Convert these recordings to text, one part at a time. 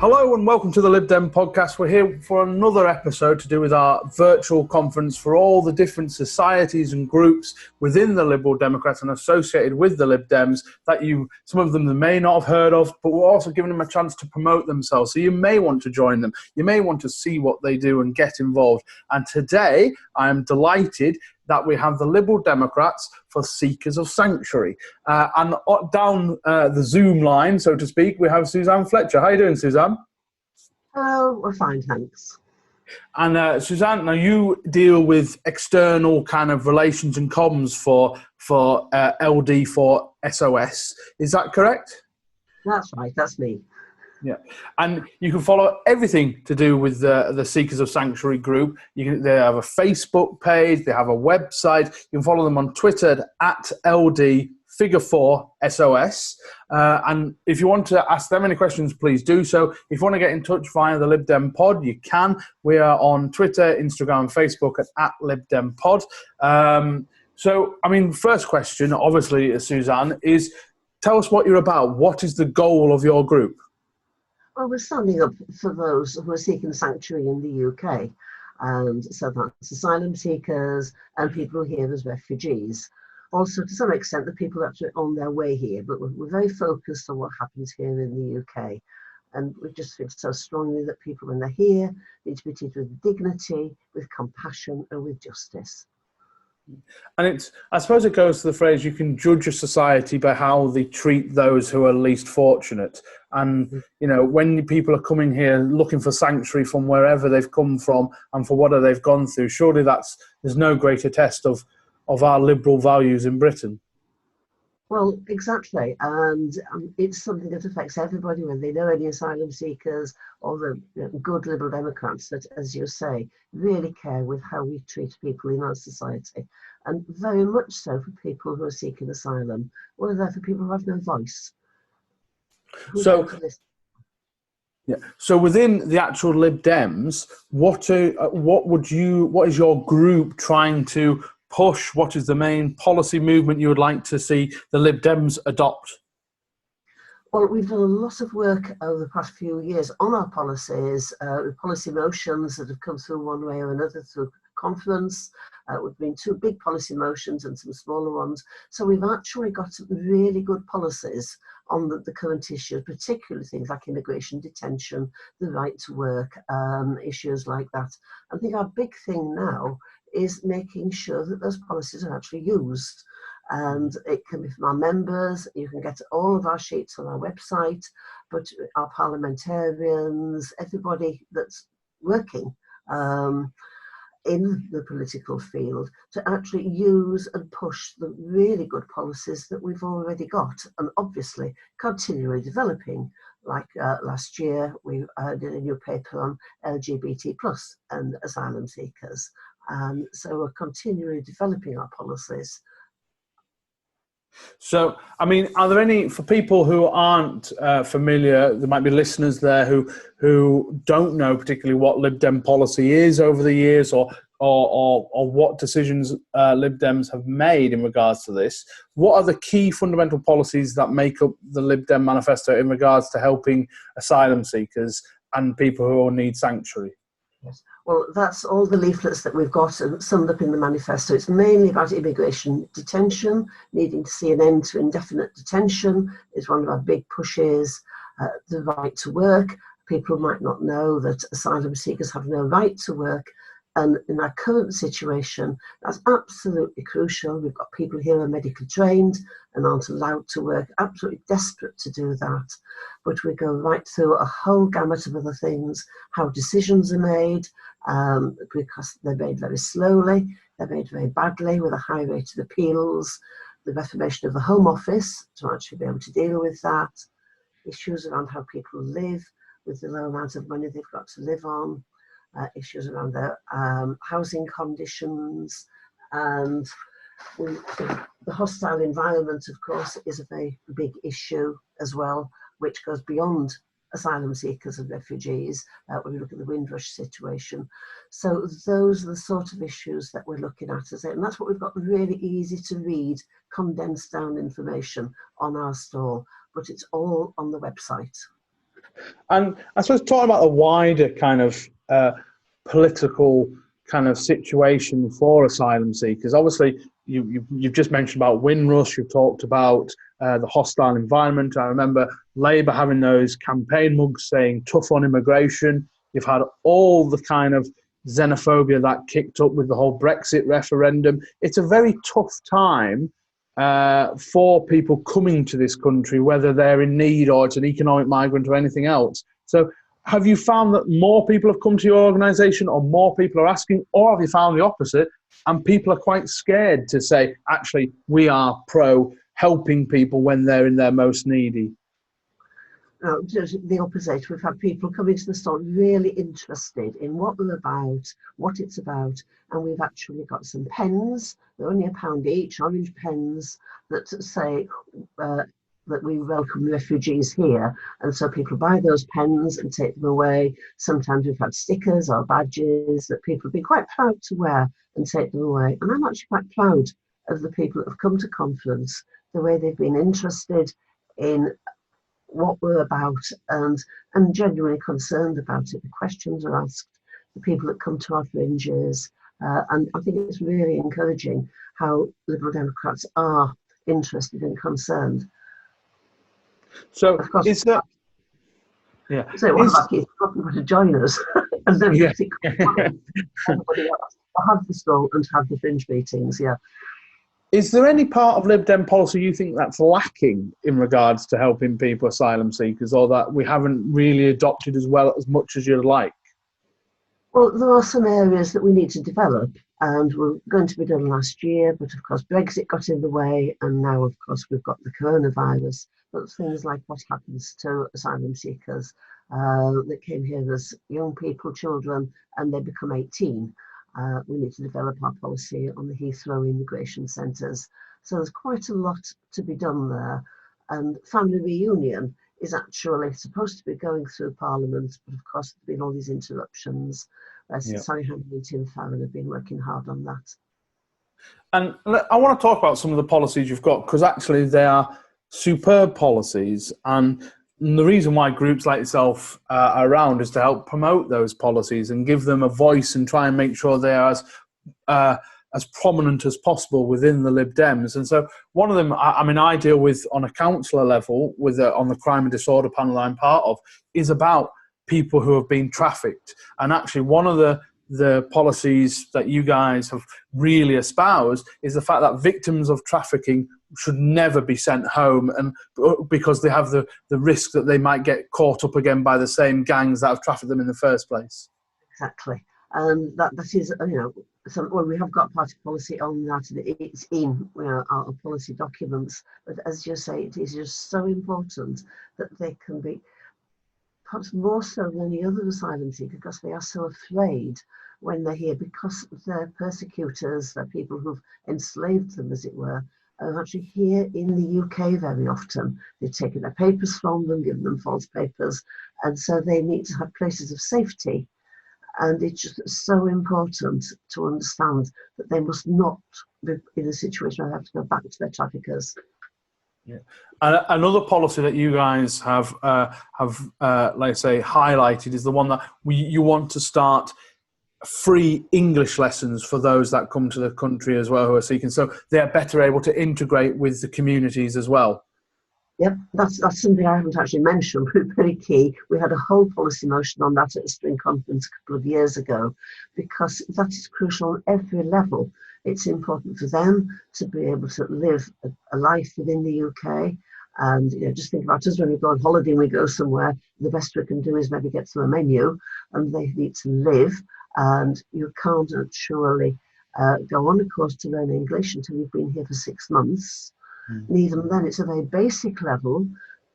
Hello and welcome to the Lib Dem Podcast. We're here for another episode to do with our virtual conference for all the different societies and groups within the Liberal Democrats and associated with the Lib Dems that some of them may not have heard of, but we're also giving them a chance to promote themselves. So you may want to join them. You may want to see what they do and get involved. And today I am delighted that we have the Liberal Democrats for Seekers of Sanctuary. And down the Zoom line, so to speak, we have Suzanne Fletcher. How are you doing, Suzanne? Hello, we're fine, thanks. And Suzanne, now you deal with external kind of relations and comms for LD for SOS. Is that correct? That's right, that's me. Yeah, and you can follow everything to do with the Seekers of Sanctuary group. They have a Facebook page, they have a website. You can follow them on Twitter at LD4SOS. And if you want to ask them any questions, please do so. If you want to get in touch via the Lib Dem Pod, you can. We are on Twitter, Instagram, and Facebook at LibDem Pod. So, I mean, first question, obviously, Suzanne, is tell us what you're about. What is the goal of your group? Well, we're standing up for those who are seeking sanctuary in the UK. And so that's asylum seekers and people who are here as refugees. Also, to some extent, the people that are on their way here, but we're very focused on what happens here in the UK. And we just feel so strongly that people, when they're here, need to be treated with dignity, with compassion, and with justice. And I suppose it goes to the phrase, you can judge a society by how they treat those who are least fortunate. And, you know, when people are coming here looking for sanctuary from wherever they've come from and for what they've gone through, surely there's no greater test of our liberal values in Britain. Well, exactly. And it's something that affects everybody when they know any asylum seekers or the good Liberal Democrats that, as you say, really care with how we treat people in our society. And very much so for people who are seeking asylm. We're there for people who have no voice. So within the actual Lib Dems, what is your group trying to push? What is the main policy movement you would like to see the Lib Dems adopt? Well, we've done a lot of work over the past few years on our policies, policy motions that have come through one way or another through conference. We've been two big policy motions and some smaller ones. So we've actually got some really good policies on the current issues, particularly things like immigration detention, the right to work, issues like that. I think our big thing now is making sure that those policies are actually used. And it can be from our members. You can get all of our sheets on our website, but our parliamentarians, everybody that's working in the political field to actually use and push the really good policies that we've already got and obviously continually developing. Like last year, we did a new paper on LGBT plus and asylum seekers. So we're continually developing our policies. So, I mean, are there any, for people who aren't familiar, there might be listeners there who don't know particularly what Lib Dem policy is over the years or what decisions Lib Dems have made in regards to this. What are the key fundamental policies that make up the Lib Dem Manifesto in regards to helping asylum seekers and people who need sanctuary? Yes. Well, that's all the leaflets that we've got and summed up in the manifesto. It's mainly about immigration detention, needing to see an end to indefinite detention is one of our big pushes. The right to work. People might not know that asylum seekers have no right to work. And in our current situation, that's absolutely crucial. We've got people here who are medically trained and aren't allowed to work, absolutely desperate to do that. But we go right through a whole gamut of other things, how decisions are made, because they're made very slowly, they're made very badly with a high rate of appeals, the reformation of the Home Office to actually be able to deal with that, issues around how people live with the low amount of money they've got to live on, issues around their housing conditions, and the hostile environment, of course, is a very big issue as well, which goes beyond asylum seekers and refugees when we look at the Windrush situation. So those are the sort of issues that we're looking at, and that's what we've got really easy to read, condensed down information on our stall, but it's all on the website. And I suppose talking about a wider kind of political kind of situation for asylum seekers, obviously you've just mentioned about Windrush, you've talked about the hostile environment. I remember Labour having those campaign mugs saying tough on immigration. You've had all the kind of xenophobia that kicked up with the whole Brexit referendum. It's a very tough time for people coming to this country, whether they're in need or it's an economic migrant or anything else. So have you found that more people have come to your organisation, or more people are asking, or have you found the opposite and people are quite scared to say, actually, we are pro helping people when they're in their most needy? No, just the opposite. We've had people coming to the store really interested in what we're about, what it's about, and we've actually got some pens. They're only £1 each, orange pens that say that we welcome refugees here, and so people buy those pens and take them away. Sometimes we've had stickers or badges that people have been quite proud to wear and take them away. And I'm actually quite proud of the people that have come to conference, the way they've been interested in what we're about and genuinely concerned about it. The questions are asked, the people that come to our fringes, and I think it's really encouraging how Liberal Democrats are interested and concerned. So of course, is that... Yeah. So one of our kids got to join us, and then everybody else to have the stall and to have the fringe meetings. Yeah. Is there any part of Lib Dem policy you think that's lacking in regards to helping people, asylum seekers, or that we haven't really adopted as much as you'd like? Well, there are some areas that we need to develop, and were going to be done last year, but of course Brexit got in the way, and now of course we've got the coronavirus. But things like what happens to asylum seekers that came here as young people, children, and they become 18. We need to develop our policy on the Heathrow immigration centres. So there's quite a lot to be done there. And family reunion is actually supposed to be going through Parliament, but of course there have been all these interruptions. Sally Hamilton and Farron have been working hard on that. And I want to talk about some of the policies you've got, because actually they are superb policies. And the reason why groups like yourself are around is to help promote those policies and give them a voice and try and make sure they are as prominent as possible within the Lib Dems. And so one of them, I deal with on a councillor level on the crime and disorder panel I'm part of, is about people who have been trafficked. And actually one of the policies that you guys have really espoused is the fact that victims of trafficking should never be sent home, and because they have the risk that they might get caught up again by the same gangs that have trafficked them in the first place. Exactly. And that is, we have got party policy on that. It's in our policy documents. But as you say, it is just so important that they can be, perhaps more so than any other asylum seeker, because they are so afraid when they're here, because they're persecutors, they're people who've enslaved them, as it were, are actually here in the UK very often. They've taken their papers from them, given them false papers, and so they need to have places of safety. And it's just so important to understand that they must not be in a situation where they have to go back to their traffickers. Yeah. Another policy that you guys have let's say, highlighted is the one that you want to start free English lessons for those that come to the country as well who are seeking, so they're better able to integrate with the communities as well. Yep, that's something I haven't actually mentioned, but very key. We had a whole policy motion on that at a spring conference a couple of years ago, because that is crucial on every level. It's important for them to be able to live a life within the UK. And just think about us when we go on holiday and we go somewhere, the best we can do is maybe get to a menu, and they need to live. And you can't surely go on a course to learn English until you've been here for 6 months. And even then, it's a very basic level.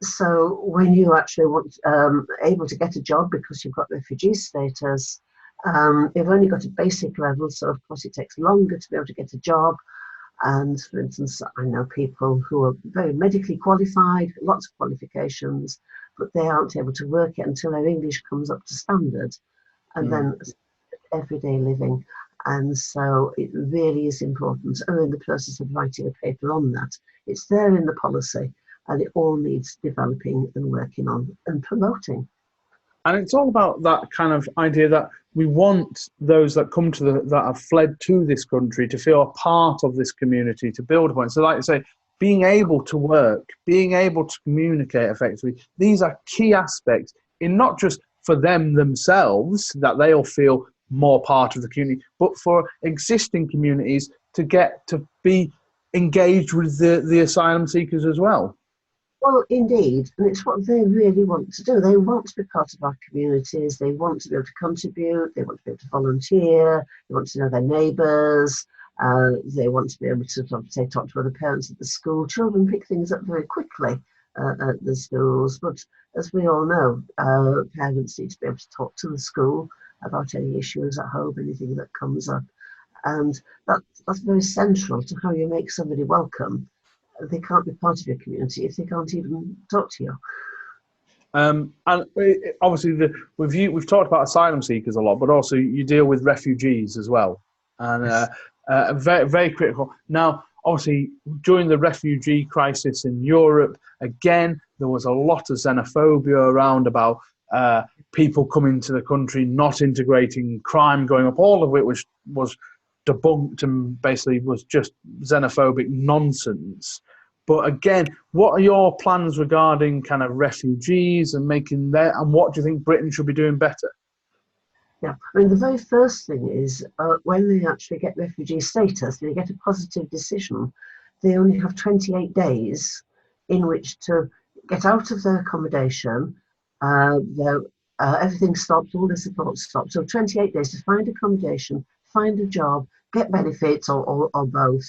So when you actually want able to get a job because you've got refugee status, you've only got a basic level. So of course, it takes longer to be able to get a job. And for instance, I know people who are very medically qualified, lots of qualifications, but they aren't able to work yet until their English comes up to standard, and then everyday living. And so it really is important. I'm in the process of writing a paper on that. It's there in the policy, and it all needs developing and working on and promoting. And it's all about that kind of idea that we want those that come to that have fled to this country to feel a part of this community, to build upon it. So like I say, being able to work, being able to communicate effectively, these are key aspects in not just for them themselves, that they'll feel more part of the community, but for existing communities to get to be engaged with the asylum seekers as well. Well, indeed, and it's what they really want to do. They want to be part of our communities. They want to be able to contribute. They want to be able to volunteer. They want to know their neighbours. They want to be able to sort of, say, talk to other parents at the school. Children pick things up very quickly at the schools, but as we all know, parents need to be able to talk to the school about any issues at home, anything that comes up, and that's very central to how you make somebody welcome. They can't be part of your community if they can't even talk to you. And obviously, we've talked about asylum seekers a lot, but also you deal with refugees as well, and very, very critical. Now, obviously, during the refugee crisis in Europe, again, there was a lot of xenophobia around about people coming to the country, not integrating, crime going up, all of it was debunked and basically was just xenophobic nonsense. But again, what are your plans regarding kind of refugees and making that, and what do you think Britain should be doing better? Yeah, I mean, the very first thing is when they actually get refugee status, they get a positive decision, they only have 28 days in which to get out of their accommodation. Everything stops, all their support stops. So 28 days to find accommodation, find a job, get benefits or both.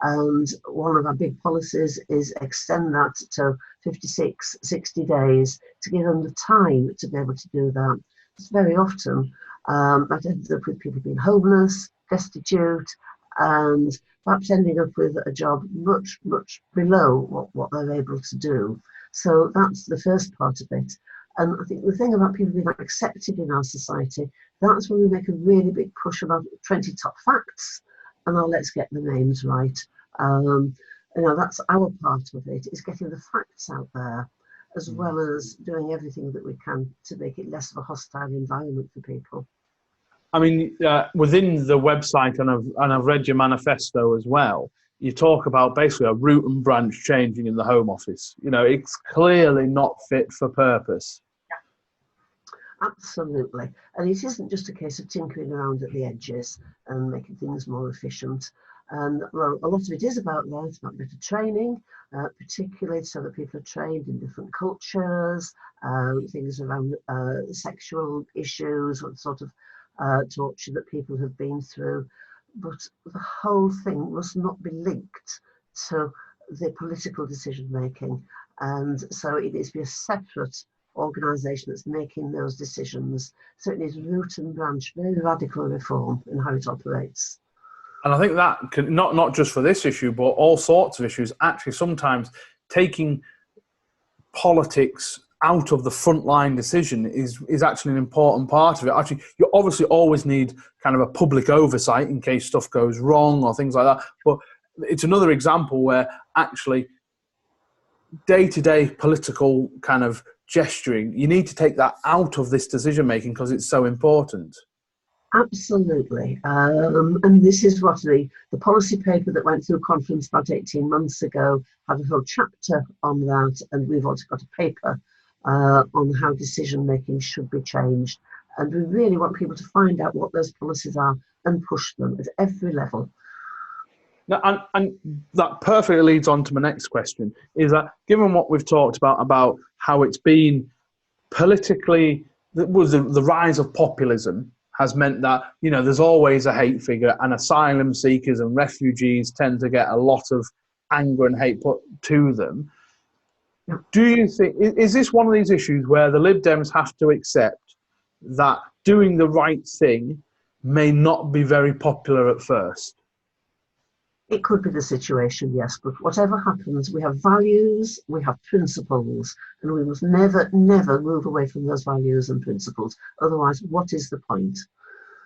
And one of our big policies is extend that to 56, 60 days to give them the time to be able to do that. It's very often that ends up with people being homeless, destitute, and perhaps ending up with a job much, much below what they're able to do. So that's the first part of it. And I think the thing about people being accepted in our society, that's when we make a really big push about 20 top facts. And now let's get the names right. That's our part of it, is getting the facts out there, as well as doing everything that we can to make it less of a hostile environment for people. I mean, within the website, and I've read your manifesto as well, you talk about basically a root and branch changing in the Home Office. You know, it's clearly not fit for purpose. Absolutely. And it isn't just a case of tinkering around at the edges and making things more efficient. And well, a lot of it is about that. It's about better training, particularly so that people are trained in different cultures, things around sexual issues, what sort of torture that people have been through. But the whole thing must not be linked to the political decision making. And so it needs to be a separate organisation that's making those decisions. So it needs root and branch, very radical reform in how it operates. And I think that can, not just for this issue, but all sorts of issues, actually sometimes taking politics out of the frontline decision is actually an important part of it. Actually, you obviously always need kind of a public oversight in case stuff goes wrong or things like that. But it's another example where actually day-to-day political kind of gesturing, you need to take that out of this decision making because it's so important. Absolutely. And this is what the policy paper that went through conference about 18 months ago had a whole chapter on that, and we've also got a paper on how decision making should be changed. And we really want people to find out what those policies are and push them at every level. Now, and that perfectly leads on to my next question, is that given what we've talked about how it's been politically, the rise of populism has meant that, you know, there's always a hate figure, and asylum seekers and refugees tend to get a lot of anger and hate put to them. Do you think, is this one of these issues where the Lib Dems have to accept that doing the right thing may not be very popular at first? It could be the situation, yes, but whatever happens, we have values, we have principles, and we must never, never move away from those values and principles. Otherwise, what is the point?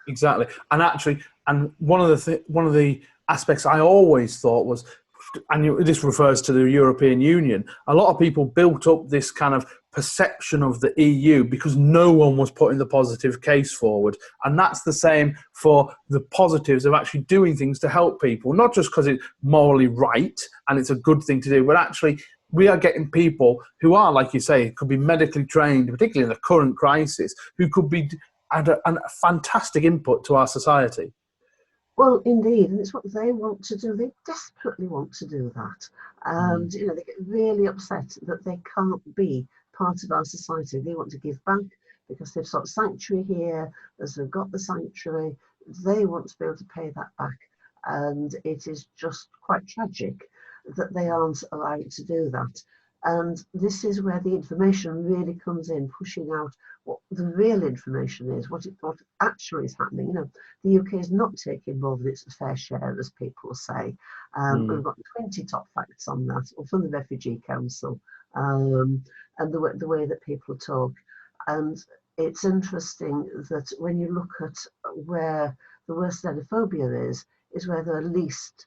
Exactly. And actually, and one of the aspects I always thought was, and this refers to the European Union, a lot of people built up this kind of perception of the EU because no one was putting the positive case forward. And that's the same for the positives of actually doing things to help people, not just because it's morally right and it's a good thing to do, but actually we are getting people who are, like you say, could be medically trained, particularly in the current crisis, who could be add a fantastic input to our society. Well, indeed, and it's what they want to do. They desperately want to do that. And, they get really upset that they can't be part of our society. They want to give back because they've sought sanctuary here, as they've got the sanctuary. They want to be able to pay that back. And it is just quite tragic that they aren't allowed to do that. And this is where the information really comes in, pushing out what the real information is, what actually is happening. The UK is not taking more than its fair share, as people say. We've got 20 top facts on that, or from the Refugee Council, and the way that people talk. And it's interesting that when you look at where the worst xenophobia is where there are least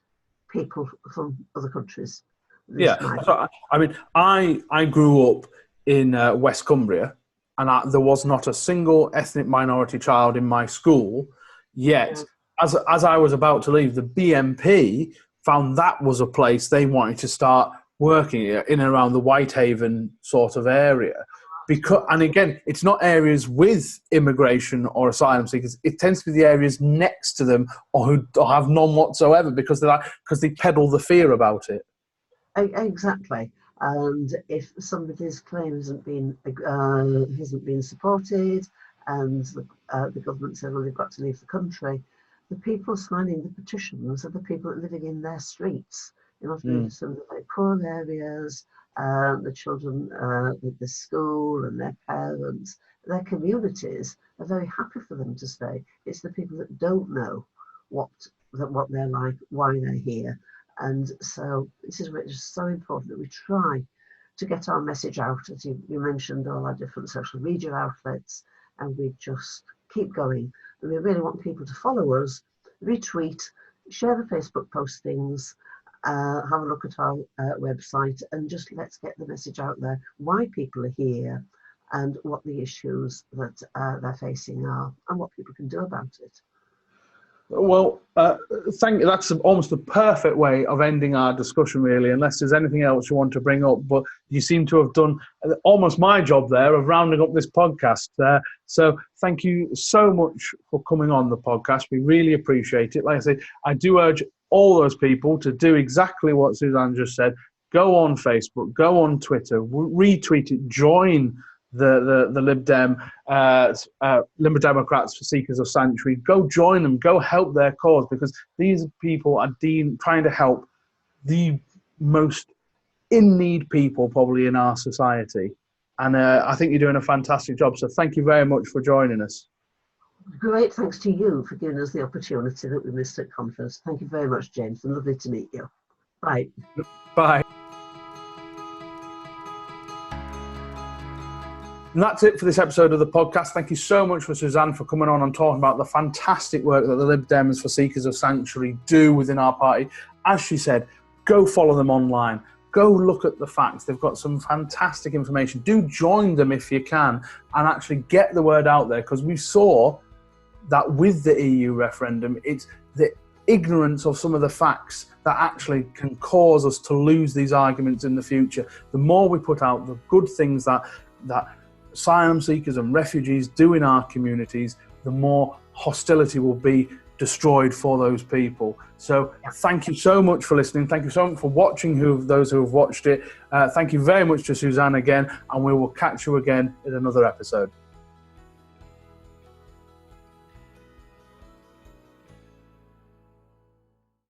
people from other countries. Yeah, so, I mean, I grew up in West Cumbria, and there was not a single ethnic minority child in my school. Yet, as I was about to leave, the BNP found that was a place they wanted to start working in and around the Whitehaven sort of area. And again, it's not areas with immigration or asylum seekers. It tends to be the areas next to them or who have none whatsoever because they peddle the fear about it. Exactly, and if somebody's claim hasn't been supported, and the government said, well, they've got to leave the country, the people signing the petitions are the people living in their streets. Some of the very poor areas, the children with the school and their parents, their communities are very happy for them to stay. It's the people that don't know what they're like, why they're here. And so this is where it's just so important that we try to get our message out, as you mentioned, all our different social media outlets, and we just keep going. And we really want people to follow us, retweet, share the Facebook postings, have a look at our website, and just let's get the message out there, why people are here and what the issues that they're facing are and what people can do about it. Well, thank you. That's almost the perfect way of ending our discussion, really, unless there's anything else you want to bring up. But you seem to have done almost my job there of rounding up this podcast. So thank you so much for coming on the podcast. We really appreciate it. Like I say, I do urge all those people to do exactly what Suzanne just said. Go on Facebook, go on Twitter, retweet it, join the Lib Dem, Lib Democrats for Seekers of Sanctuary. Go join them, go help their cause, because these people are trying to help the most in-need people probably in our society. And I think you're doing a fantastic job. So thank you very much for joining us. Great, thanks to you for giving us the opportunity that we missed at conference. Thank you very much, James, and lovely to meet you. Bye. Bye. And that's it for this episode of the podcast. Thank you so much for Suzanne for coming on and talking about the fantastic work that the Lib Dems for Seekers of Sanctuary do within our party. As she said, go follow them online. Go look at the facts. They've got some fantastic information. Do join them if you can and actually get the word out there, because we saw that with the EU referendum, it's the ignorance of some of the facts that actually can cause us to lose these arguments in the future. The more we put out the good things that asylum seekers and refugees do in our communities, the more hostility will be destroyed for those people. So thank you so much for listening. Thank you so much for watching, those who have watched it. Thank you very much to Suzanne again, and we will catch you again in another episode.